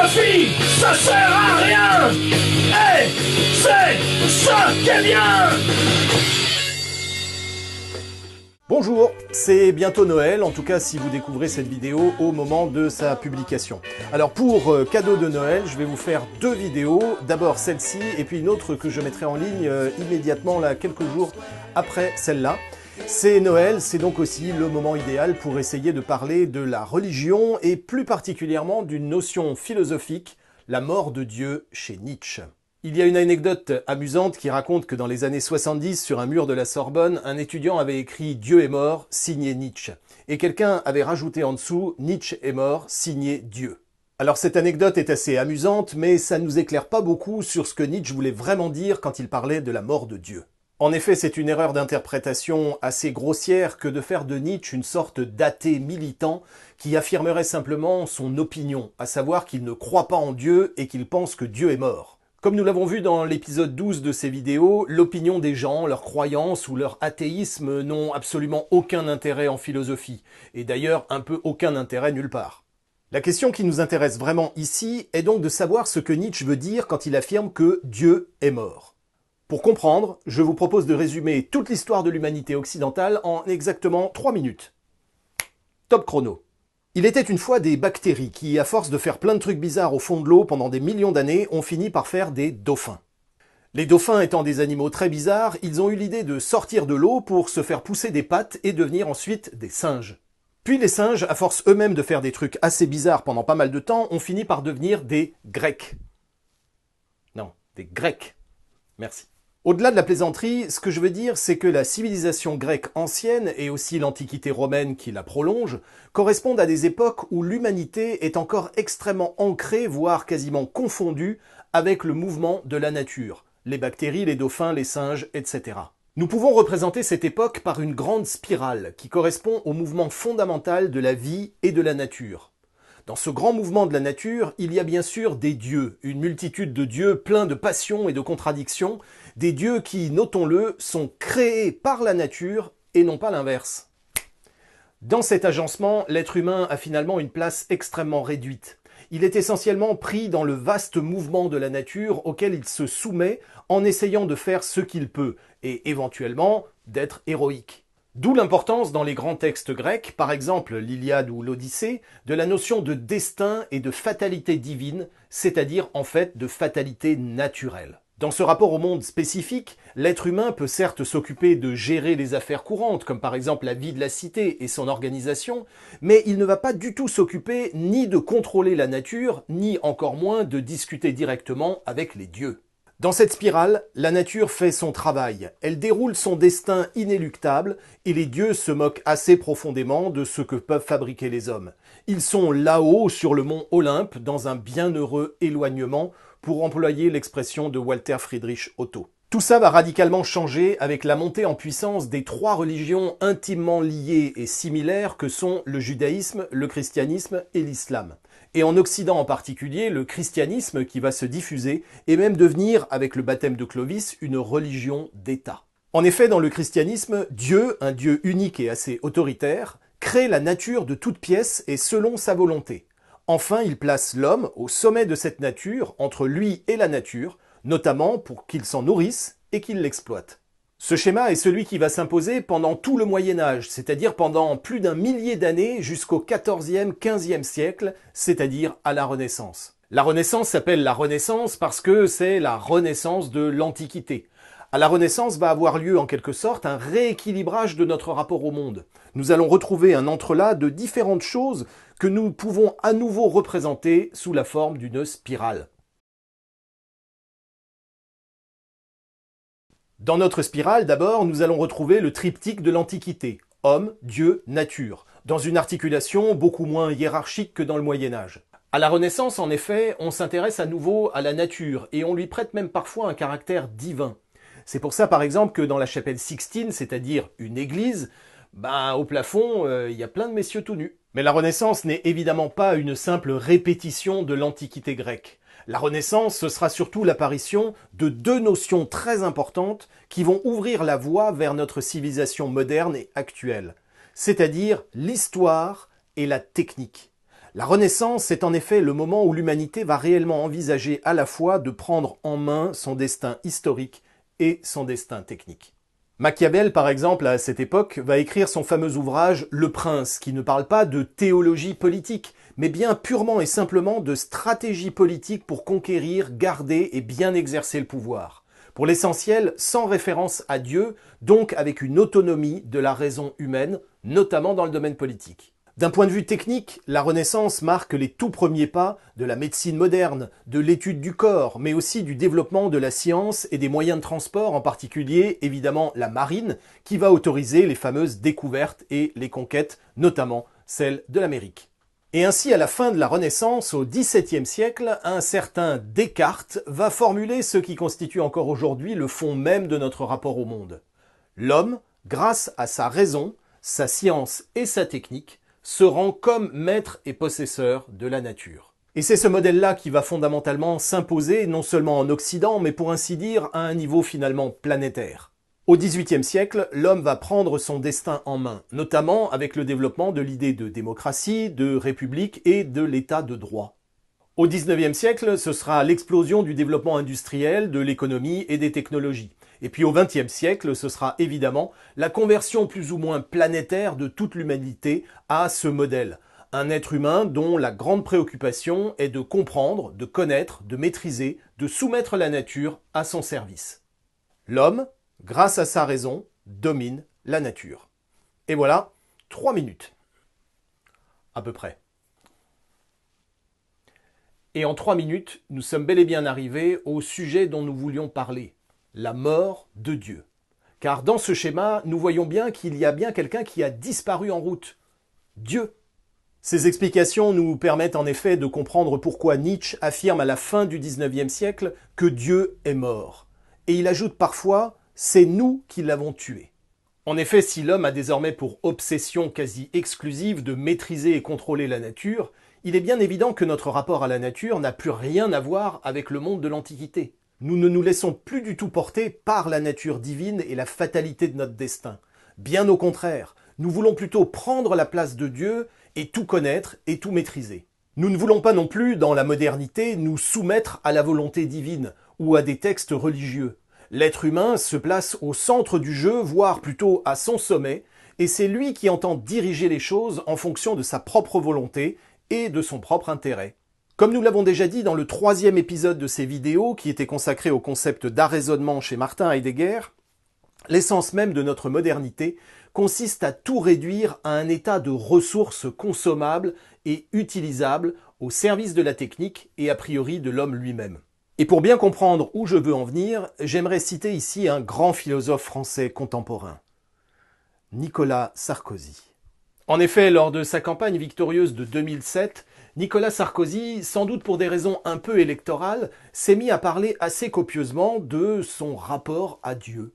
philosophie, ça sert à rien. Et c'est ça qui est bien. Bonjour, c'est bientôt Noël, en tout cas si vous découvrez cette vidéo au moment de sa publication. Alors pour cadeau de Noël, je vais vous faire deux vidéos, d'abord celle-ci et puis une autre que je mettrai en ligne immédiatement là, quelques jours après celle-là. C'est Noël, c'est donc aussi le moment idéal pour essayer de parler de la religion et plus particulièrement d'une notion philosophique, la mort de Dieu chez Nietzsche. Il y a une anecdote amusante qui raconte que dans les années 70, sur un mur de la Sorbonne, un étudiant avait écrit « Dieu est mort, signé Nietzsche ». Et quelqu'un avait rajouté en dessous « Nietzsche est mort, signé Dieu ». Alors cette anecdote est assez amusante, mais ça ne nous éclaire pas beaucoup sur ce que Nietzsche voulait vraiment dire quand il parlait de la mort de Dieu. En effet, c'est une erreur d'interprétation assez grossière que de faire de Nietzsche une sorte d'athée militant qui affirmerait simplement son opinion, à savoir qu'il ne croit pas en Dieu et qu'il pense que Dieu est mort. Comme nous l'avons vu dans l'épisode 12 de ces vidéos, l'opinion des gens, leurs croyances ou leur athéisme n'ont absolument aucun intérêt en philosophie, et d'ailleurs un peu aucun intérêt nulle part. La question qui nous intéresse vraiment ici est donc de savoir ce que Nietzsche veut dire quand il affirme que Dieu est mort. Pour comprendre, je vous propose de résumer toute l'histoire de l'humanité occidentale en exactement 3 minutes. Top chrono. Il était une fois des bactéries qui, à force de faire plein de trucs bizarres au fond de l'eau pendant des millions d'années, ont fini par faire des dauphins. Les dauphins étant des animaux très bizarres, ils ont eu l'idée de sortir de l'eau pour se faire pousser des pattes et devenir ensuite des singes. Puis les singes, à force eux-mêmes de faire des trucs assez bizarres pendant pas mal de temps, ont fini par devenir des Grecs. Non, des Grecs. Merci. Au-delà de la plaisanterie, ce que je veux dire, c'est que la civilisation grecque ancienne, et aussi l'Antiquité romaine qui la prolonge, correspondent à des époques où l'humanité est encore extrêmement ancrée, voire quasiment confondue, avec le mouvement de la nature. Les bactéries, les dauphins, les singes, etc. Nous pouvons représenter cette époque par une grande spirale, qui correspond au mouvement fondamental de la vie et de la nature. Dans ce grand mouvement de la nature, il y a bien sûr des dieux, une multitude de dieux pleins de passions et de contradictions, des dieux qui, notons-le, sont créés par la nature et non pas l'inverse. Dans cet agencement, l'être humain a finalement une place extrêmement réduite. Il est essentiellement pris dans le vaste mouvement de la nature auquel il se soumet en essayant de faire ce qu'il peut, et éventuellement d'être héroïque. D'où l'importance dans les grands textes grecs, par exemple l'Iliade ou l'Odyssée, de la notion de destin et de fatalité divine, c'est-à-dire en fait de fatalité naturelle. Dans ce rapport au monde spécifique, l'être humain peut certes s'occuper de gérer les affaires courantes, comme par exemple la vie de la cité et son organisation, mais il ne va pas du tout s'occuper ni de contrôler la nature, ni encore moins de discuter directement avec les dieux. Dans cette spirale, la nature fait son travail, elle déroule son destin inéluctable et les dieux se moquent assez profondément de ce que peuvent fabriquer les hommes. Ils sont là-haut sur le mont Olympe dans un bienheureux éloignement pour employer l'expression de Walter Friedrich Otto. Tout ça va radicalement changer avec la montée en puissance des 3 religions intimement liées et similaires que sont le judaïsme, le christianisme et l'islam. Et en Occident en particulier, le christianisme qui va se diffuser et même devenir, avec le baptême de Clovis, une religion d'État. En effet, dans le christianisme, Dieu, un Dieu unique et assez autoritaire, crée la nature de toute pièce et selon sa volonté. Enfin, il place l'homme au sommet de cette nature, entre lui et la nature, notamment pour qu'il s'en nourrisse et qu'il l'exploite. Ce schéma est celui qui va s'imposer pendant tout le Moyen-Âge, c'est-à-dire pendant plus d'1 millier d'années jusqu'au XIVe, XVe siècle, c'est-à-dire à la Renaissance. La Renaissance s'appelle la Renaissance parce que c'est la renaissance de l'Antiquité. À la Renaissance va avoir lieu en quelque sorte un rééquilibrage de notre rapport au monde. Nous allons retrouver un entrelac de différentes choses que nous pouvons à nouveau représenter sous la forme d'une spirale. Dans notre spirale, d'abord, nous allons retrouver le triptyque de l'Antiquité, homme, Dieu, nature, dans une articulation beaucoup moins hiérarchique que dans le Moyen-Âge. À la Renaissance, en effet, on s'intéresse à nouveau à la nature, et on lui prête même parfois un caractère divin. C'est pour ça, par exemple, que dans la chapelle Sixtine, c'est-à-dire une église, au plafond, y a plein de messieurs tout nus. Mais la Renaissance n'est évidemment pas une simple répétition de l'Antiquité grecque. La Renaissance, ce sera surtout l'apparition de 2 notions très importantes qui vont ouvrir la voie vers notre civilisation moderne et actuelle, c'est-à-dire l'histoire et la technique. La Renaissance est en effet le moment où l'humanité va réellement envisager à la fois de prendre en main son destin historique et son destin technique. Machiavel, par exemple, à cette époque, va écrire son fameux ouvrage « Le Prince », qui ne parle pas de théologie politique, mais bien purement et simplement de stratégie politique pour conquérir, garder et bien exercer le pouvoir. Pour l'essentiel, sans référence à Dieu, donc avec une autonomie de la raison humaine, notamment dans le domaine politique. D'un point de vue technique, la Renaissance marque les tout premiers pas de la médecine moderne, de l'étude du corps, mais aussi du développement de la science et des moyens de transport, en particulier, évidemment, la marine, qui va autoriser les fameuses découvertes et les conquêtes, notamment celles de l'Amérique. Et ainsi, à la fin de la Renaissance, au XVIIe siècle, un certain Descartes va formuler ce qui constitue encore aujourd'hui le fond même de notre rapport au monde. L'homme, grâce à sa raison, sa science et sa technique, se rend comme maître et possesseur de la nature. Et c'est ce modèle-là qui va fondamentalement s'imposer, non seulement en Occident, mais pour ainsi dire à un niveau finalement planétaire. Au XVIIIe siècle, l'homme va prendre son destin en main, notamment avec le développement de l'idée de démocratie, de république et de l'état de droit. Au XIXe siècle, ce sera l'explosion du développement industriel, de l'économie et des technologies. Et puis au XXe siècle, ce sera évidemment la conversion plus ou moins planétaire de toute l'humanité à ce modèle. Un être humain dont la grande préoccupation est de comprendre, de connaître, de maîtriser, de soumettre la nature à son service. L'homme, grâce à sa raison, domine la nature. Et voilà, 3 minutes. À peu près. Et en 3 minutes, nous sommes bel et bien arrivés au sujet dont nous voulions parler. La mort de Dieu. Car dans ce schéma, nous voyons bien qu'il y a bien quelqu'un qui a disparu en route. Dieu. Ces explications nous permettent en effet de comprendre pourquoi Nietzsche affirme à la fin du XIXe siècle que Dieu est mort. Et il ajoute parfois « c'est nous qui l'avons tué ». En effet, si l'homme a désormais pour obsession quasi exclusive de maîtriser et contrôler la nature, il est bien évident que notre rapport à la nature n'a plus rien à voir avec le monde de l'Antiquité. Nous ne nous laissons plus du tout porter par la nature divine et la fatalité de notre destin. Bien au contraire, nous voulons plutôt prendre la place de Dieu et tout connaître et tout maîtriser. Nous ne voulons pas non plus, dans la modernité, nous soumettre à la volonté divine ou à des textes religieux. L'être humain se place au centre du jeu, voire plutôt à son sommet, et c'est lui qui entend diriger les choses en fonction de sa propre volonté et de son propre intérêt. Comme nous l'avons déjà dit dans le 3e épisode de ces vidéos, qui était consacré au concept d'arraisonnement chez Martin Heidegger, l'essence même de notre modernité consiste à tout réduire à un état de ressources consommables et utilisables au service de la technique et a priori de l'homme lui-même. Et pour bien comprendre où je veux en venir, j'aimerais citer ici un grand philosophe français contemporain, Nicolas Sarkozy. En effet, lors de sa campagne victorieuse de 2007, Nicolas Sarkozy, sans doute pour des raisons un peu électorales, s'est mis à parler assez copieusement de son rapport à Dieu.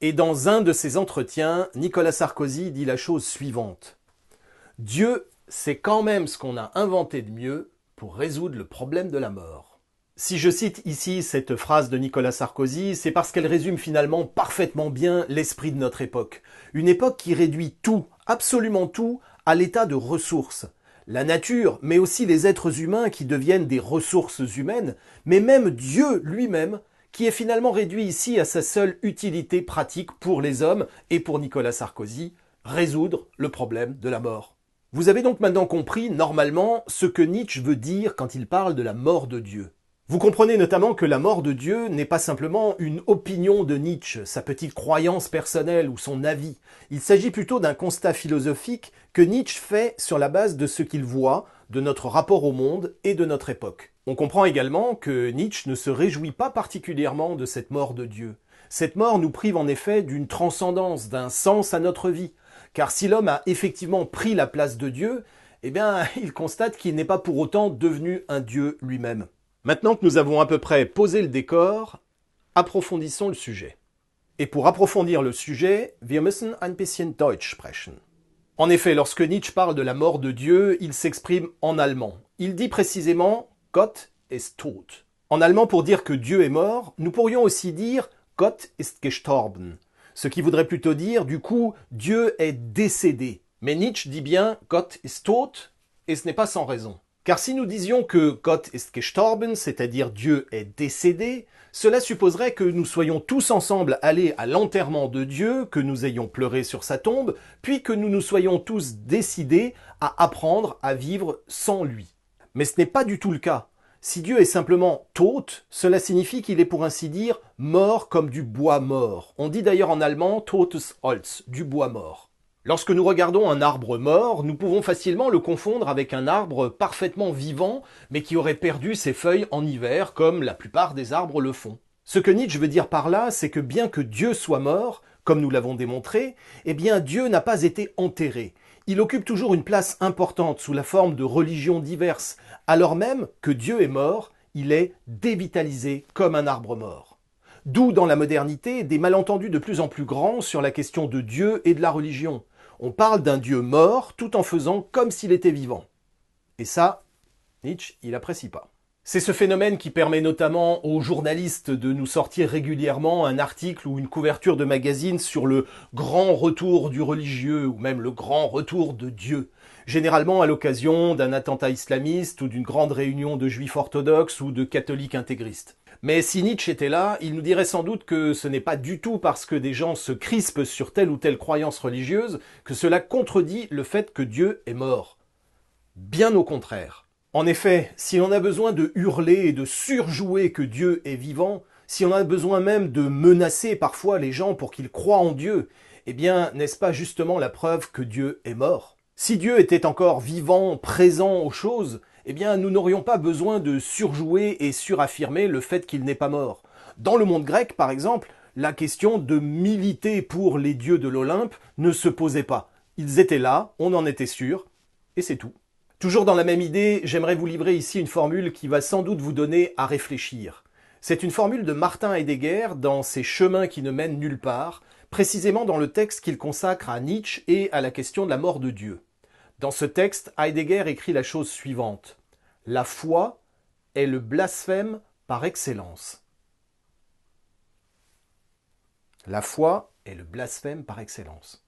Et dans un de ses entretiens, Nicolas Sarkozy dit la chose suivante. « Dieu, c'est quand même ce qu'on a inventé de mieux pour résoudre le problème de la mort. » Si je cite ici cette phrase de Nicolas Sarkozy, c'est parce qu'elle résume finalement parfaitement bien l'esprit de notre époque. Une époque qui réduit tout, absolument tout, à l'état de ressources. La nature, mais aussi les êtres humains qui deviennent des ressources humaines, mais même Dieu lui-même, qui est finalement réduit ici à sa seule utilité pratique pour les hommes et pour Nicolas Sarkozy, résoudre le problème de la mort. Vous avez donc maintenant compris, normalement, ce que Nietzsche veut dire quand il parle de la mort de Dieu. Vous comprenez notamment que la mort de Dieu n'est pas simplement une opinion de Nietzsche, sa petite croyance personnelle ou son avis. Il s'agit plutôt d'un constat philosophique que Nietzsche fait sur la base de ce qu'il voit, de notre rapport au monde et de notre époque. On comprend également que Nietzsche ne se réjouit pas particulièrement de cette mort de Dieu. Cette mort nous prive en effet d'une transcendance, d'un sens à notre vie. Car si l'homme a effectivement pris la place de Dieu, eh bien, il constate qu'il n'est pas pour autant devenu un Dieu lui-même. Maintenant que nous avons à peu près posé le décor, approfondissons le sujet. Et pour approfondir le sujet, wir müssen ein bisschen Deutsch sprechen. En effet, lorsque Nietzsche parle de la mort de Dieu, il s'exprime en allemand. Il dit précisément « Gott ist tot ». En allemand, pour dire que Dieu est mort, nous pourrions aussi dire « Gott ist gestorben », ce qui voudrait plutôt dire, du coup, Dieu est décédé. Mais Nietzsche dit bien « Gott ist tot » et ce n'est pas sans raison. Car si nous disions que Gott ist gestorben, c'est-à-dire Dieu est décédé, cela supposerait que nous soyons tous ensemble allés à l'enterrement de Dieu, que nous ayons pleuré sur sa tombe, puis que nous nous soyons tous décidés à apprendre à vivre sans lui. Mais ce n'est pas du tout le cas. Si Dieu est simplement tot, cela signifie qu'il est pour ainsi dire mort comme du bois mort. On dit d'ailleurs en allemand totes Holz, du bois mort. Lorsque nous regardons un arbre mort, nous pouvons facilement le confondre avec un arbre parfaitement vivant, mais qui aurait perdu ses feuilles en hiver, comme la plupart des arbres le font. Ce que Nietzsche veut dire par là, c'est que bien que Dieu soit mort, comme nous l'avons démontré, eh bien Dieu n'a pas été enterré. Il occupe toujours une place importante sous la forme de religions diverses, alors même que Dieu est mort, il est dévitalisé comme un arbre mort. D'où dans la modernité des malentendus de plus en plus grands sur la question de Dieu et de la religion. On parle d'un Dieu mort tout en faisant comme s'il était vivant. Et ça, Nietzsche, il apprécie pas. C'est ce phénomène qui permet notamment aux journalistes de nous sortir régulièrement un article ou une couverture de magazine sur le grand retour du religieux ou même le grand retour de Dieu. Généralement à l'occasion d'un attentat islamiste ou d'une grande réunion de juifs orthodoxes ou de catholiques intégristes. Mais si Nietzsche était là, il nous dirait sans doute que ce n'est pas du tout parce que des gens se crispent sur telle ou telle croyance religieuse que cela contredit le fait que Dieu est mort. Bien au contraire. En effet, si on a besoin de hurler et de surjouer que Dieu est vivant, si on a besoin même de menacer parfois les gens pour qu'ils croient en Dieu, eh bien, n'est-ce pas justement la preuve que Dieu est mort ? Si Dieu était encore vivant, présent aux choses, eh bien, nous n'aurions pas besoin de surjouer et suraffirmer le fait qu'il n'est pas mort. Dans le monde grec, par exemple, la question de militer pour les dieux de l'Olympe ne se posait pas. Ils étaient là, on en était sûr, et c'est tout. Toujours dans la même idée, j'aimerais vous livrer ici une formule qui va sans doute vous donner à réfléchir. C'est une formule de Martin Heidegger dans ses Chemins qui ne mènent nulle part, précisément dans le texte qu'il consacre à Nietzsche et à la question de la mort de Dieu. Dans ce texte, Heidegger écrit la chose suivante. La foi est le blasphème par excellence. La foi est le blasphème par excellence.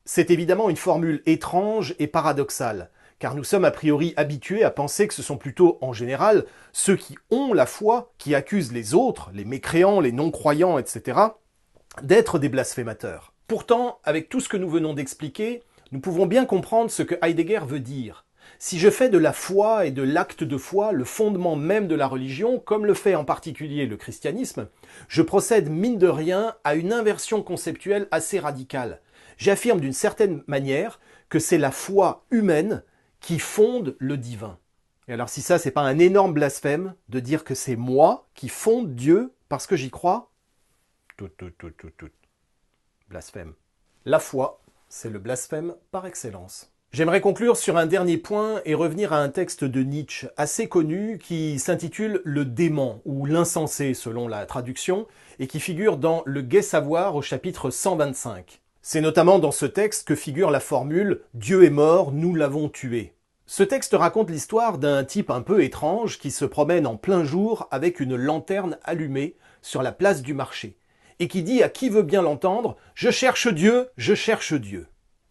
C'est évidemment une formule étrange et paradoxale, car nous sommes a priori habitués à penser que ce sont plutôt, en général, ceux qui ont la foi, qui accusent les autres, les mécréants, les non-croyants, etc., d'être des blasphémateurs. Pourtant, avec tout ce que nous venons d'expliquer, nous pouvons bien comprendre ce que Heidegger veut dire. Si je fais de la foi et de l'acte de foi le fondement même de la religion, comme le fait en particulier le christianisme, je procède mine de rien à une inversion conceptuelle assez radicale. J'affirme d'une certaine manière que c'est la foi humaine qui fonde le divin. Et alors si ça, c'est pas un énorme blasphème de dire que c'est moi qui fonde Dieu parce que j'y crois? Tout. Blasphème. La foi, c'est le blasphème par excellence. J'aimerais conclure sur un dernier point et revenir à un texte de Nietzsche assez connu qui s'intitule « Le dément » ou « l'insensé » selon la traduction et qui figure dans « Le gai savoir » au chapitre 125. C'est notamment dans ce texte que figure la formule « Dieu est mort, nous l'avons tué ». Ce texte raconte l'histoire d'un type un peu étrange qui se promène en plein jour avec une lanterne allumée sur la place du marché et qui dit à qui veut bien l'entendre « Je cherche Dieu, je cherche Dieu ».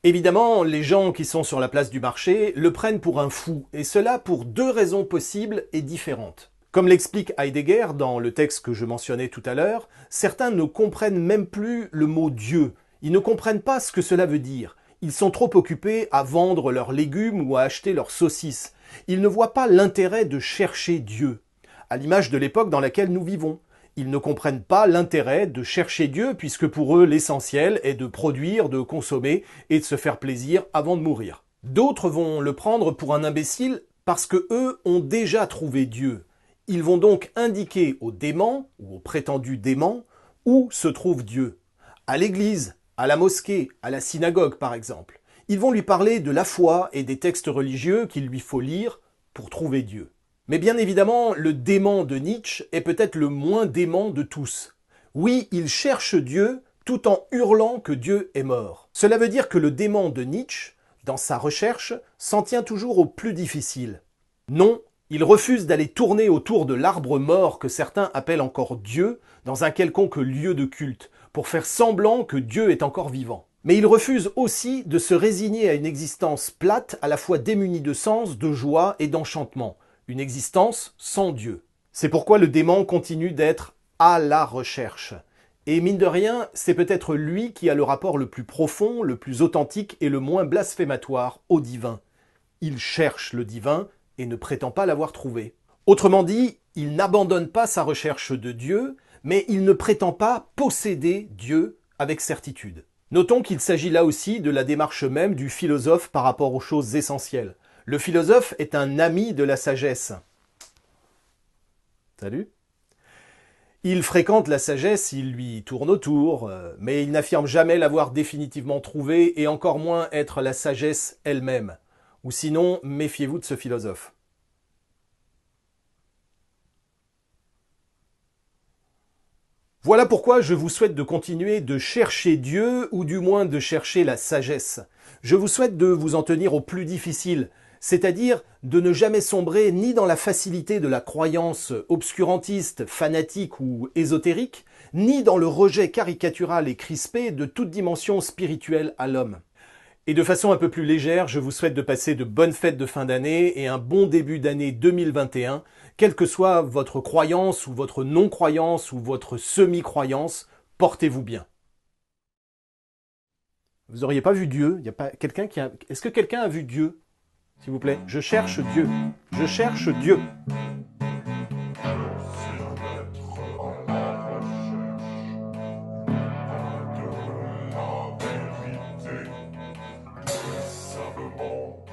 Évidemment, les gens qui sont sur la place du marché le prennent pour un fou, et cela pour deux raisons possibles et différentes. Comme l'explique Heidegger dans le texte que je mentionnais tout à l'heure, certains ne comprennent même plus le mot Dieu. Ils ne comprennent pas ce que cela veut dire. Ils sont trop occupés à vendre leurs légumes ou à acheter leurs saucisses. Ils ne voient pas l'intérêt de chercher Dieu, à l'image de l'époque dans laquelle nous vivons. Ils ne comprennent pas l'intérêt de chercher Dieu puisque pour eux l'essentiel est de produire, de consommer et de se faire plaisir avant de mourir. D'autres vont le prendre pour un imbécile parce que eux ont déjà trouvé Dieu. Ils vont donc indiquer aux déments ou aux prétendus déments où se trouve Dieu. À l'église, à la mosquée, à la synagogue par exemple. Ils vont lui parler de la foi et des textes religieux qu'il lui faut lire pour trouver Dieu. Mais bien évidemment, le dément de Nietzsche est peut-être le moins dément de tous. Oui, il cherche Dieu tout en hurlant que Dieu est mort. Cela veut dire que le dément de Nietzsche, dans sa recherche, s'en tient toujours au plus difficile. Non, il refuse d'aller tourner autour de l'arbre mort que certains appellent encore Dieu dans un quelconque lieu de culte, pour faire semblant que Dieu est encore vivant. Mais il refuse aussi de se résigner à une existence plate, à la fois démunie de sens, de joie et d'enchantement. Une existence sans Dieu. C'est pourquoi le démon continue d'être à la recherche. Et mine de rien, c'est peut-être lui qui a le rapport le plus profond, le plus authentique et le moins blasphématoire au divin. Il cherche le divin et ne prétend pas l'avoir trouvé. Autrement dit, il n'abandonne pas sa recherche de Dieu, mais il ne prétend pas posséder Dieu avec certitude. Notons qu'il s'agit là aussi de la démarche même du philosophe par rapport aux choses essentielles. Le philosophe est un ami de la sagesse. Salut. Il fréquente la sagesse, il lui tourne autour, mais il n'affirme jamais l'avoir définitivement trouvée et encore moins être la sagesse elle-même. Ou sinon, méfiez-vous de ce philosophe. Voilà pourquoi je vous souhaite de continuer de chercher Dieu, ou du moins de chercher la sagesse. Je vous souhaite de vous en tenir au plus difficile, c'est-à-dire de ne jamais sombrer ni dans la facilité de la croyance obscurantiste, fanatique ou ésotérique, ni dans le rejet caricatural et crispé de toute dimension spirituelle à l'homme. Et de façon un peu plus légère, je vous souhaite de passer de bonnes fêtes de fin d'année et un bon début d'année 2021, quelle que soit votre croyance ou votre non-croyance ou votre semi-croyance, portez-vous bien. Vous n'auriez pas vu Dieu? Il y a pas quelqu'un qui a... Est-ce que quelqu'un a vu Dieu? S'il vous plaît, je cherche Dieu. Je cherche Dieu. Simplement